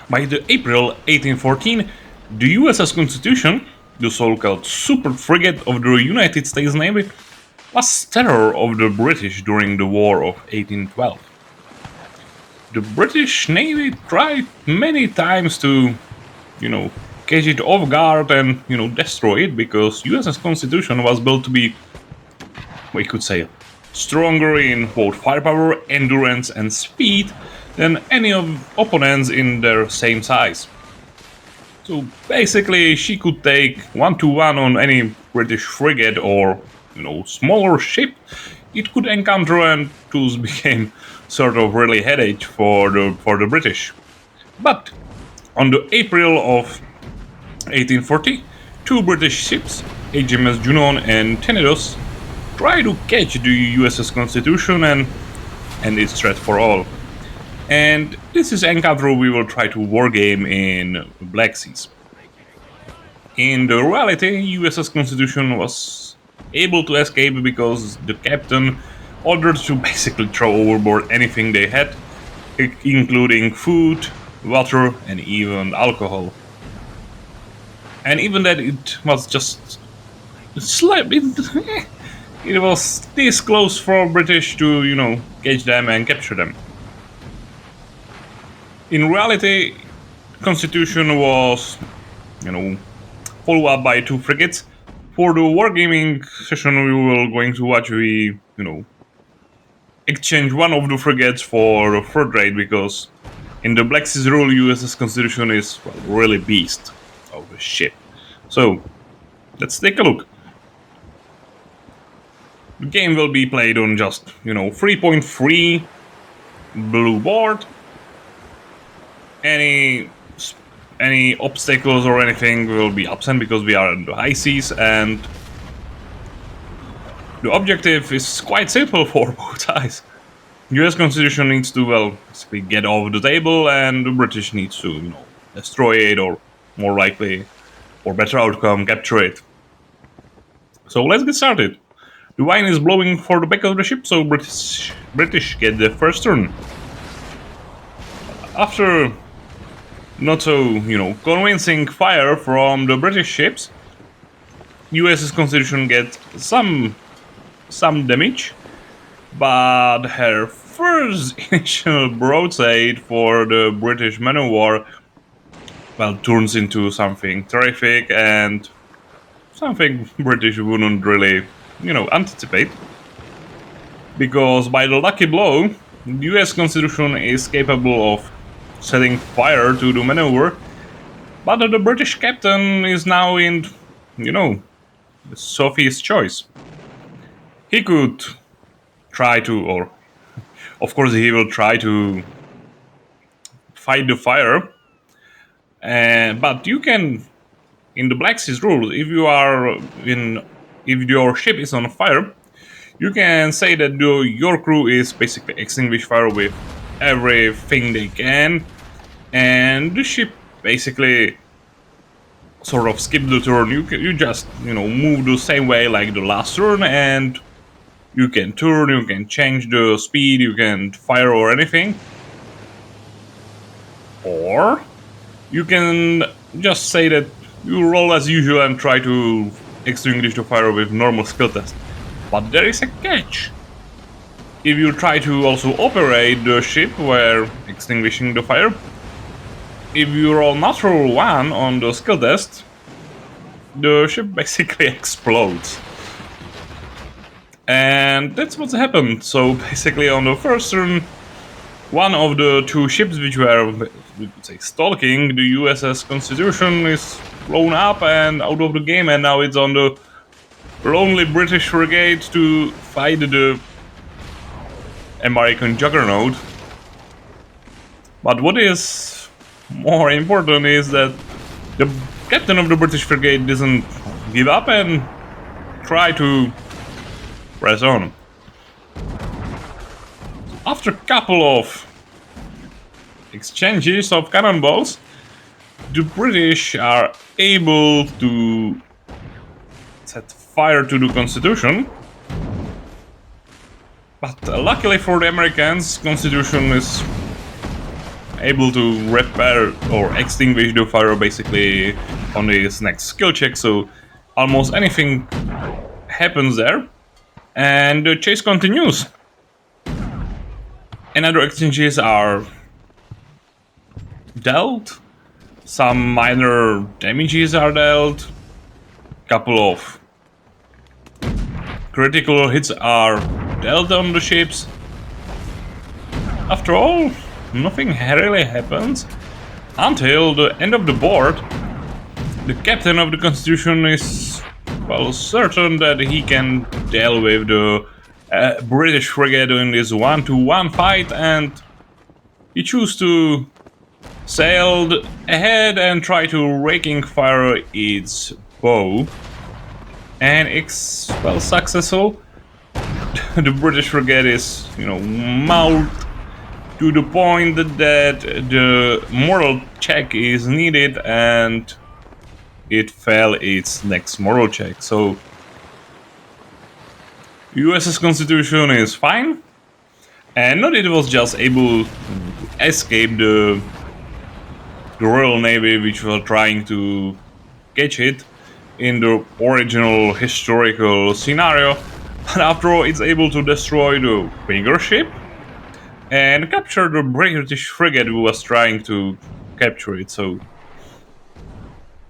By the April 1814, the USS Constitution, the so-called super frigate of the United States Navy, was terror of the British during the War of 1812. The British Navy tried many times to, you know, catch it off guard and, destroy it because USS Constitution was built to be, we could say, stronger in both firepower, endurance, and speed than any of opponents in their same size. So basically, she could take 1-to-1 on any British frigate or, smaller ship it could encounter, and thus became sort of really headache for the British. But on the April of 1840, two British ships, HMS Junon and Tenedos, tried to catch the USS Constitution and end its threat for all. And this is encounter we will try to wargame in Black Seas. In the reality, USS Constitution was able to escape because the captain ordered to basically throw overboard anything they had, including food, water, and even alcohol. And even that it was just it was this close for British to, catch them and capture them. In reality, Constitution was, followed up by two frigates. For the wargaming session we will going to watch, we, exchange one of the frigates for a third rate because in the Black Seas rule USS Constitution is really beast of a ship. So let's take a look. The game will be played on just 3.3 blue board. Any obstacles or anything will be absent because we are in the high seas, and the objective is quite simple for both sides. US Constitution needs to, basically get off the table, and the British needs to, destroy it, or more likely, for better outcome, capture it. So let's get started. The wine is blowing for the back of the ship, so British get the first turn. After not so, convincing fire from the British ships, USS Constitution gets some damage, but her first initial broadside for the British man of war, turns into something terrific and something British wouldn't really, anticipate. Because by the lucky blow, the US Constitution is capable of setting fire to the maneuver, but the British captain is now in, Sophie's choice. He could try to, or of course he will try to fight the fire, but you can, in the Black Seas rules, if your ship is on fire, you can say that your crew is basically extinguish fire with everything they can, and the ship basically sort of skip the turn. You just move the same way like the last turn, and you can turn, you can change the speed, you can fire or anything, or you can just say that you roll as usual and try to extinguish the fire with normal skill test. But there is a catch. If you try to also operate the ship where extinguishing the fire, if you roll natural 1 on the skill test, the ship basically explodes. And that's what's happened. So basically on the first turn, one of the two ships which were, we could say, stalking the USS Constitution is blown up and out of the game, and now it's on the lonely British frigate to fight the American juggernaut. But what is more important is that the captain of the British frigate doesn't give up and try to press on. After a couple of exchanges of cannonballs, the British are able to set fire to the Constitution. But luckily for the Americans, Constitution is able to repair or extinguish the fire basically on this next skill check, so almost anything happens there, and the chase continues. Another exchanges are dealt, some minor damages are dealt, couple of critical hits are dealt on the ships. After all, nothing really happens until the end of the board. The captain of the Constitution is, well, certain that he can deal with the British frigate in this 1-to-1 fight, and he chooses to sail ahead and try to raking fire its bow. And it's, well, successful. The British frigate is, mauled to the point that the moral check is needed, and it failed its next moral check. So USS Constitution is fine, and not it was just able to escape the Royal Navy, which was trying to catch it in the original historical scenario, but after all it's able to destroy the bigger ship and capture the British frigate who was trying to capture it. So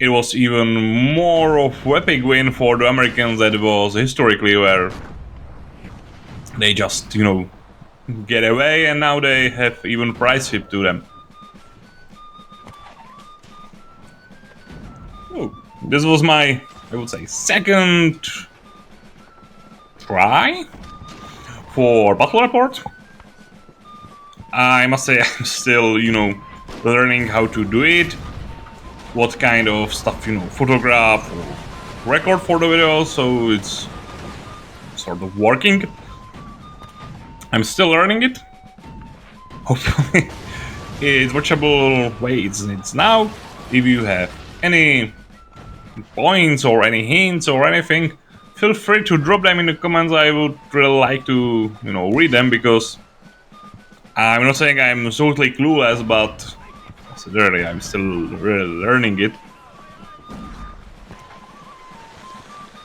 it was even more of an epic win for the Americans that it was historically, where they just, get away, and now they have even prize ship to them. Oh, this was my, I would say, second try for Battlereport. I must say I'm still, learning how to do it, what kind of stuff, photograph or record for the video, so it's sort of working. I'm still learning it. Hopefully it's watchable way it's now. If you have any points or any hints or anything, feel free to drop them in the comments. I would really like to, read them, because I'm not saying I'm totally clueless, but as I said earlier, I'm still really learning it.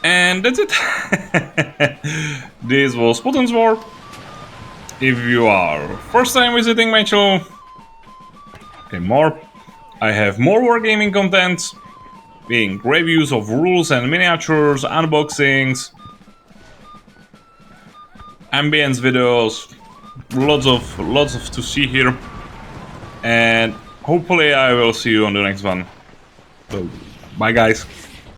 And that's it. This was Putin's War. If you are first time visiting my channel, I have more wargaming content, being reviews of rules and miniatures, unboxings, ambience videos, lots of to see here, and hopefully I will see you on the next one. So, bye guys.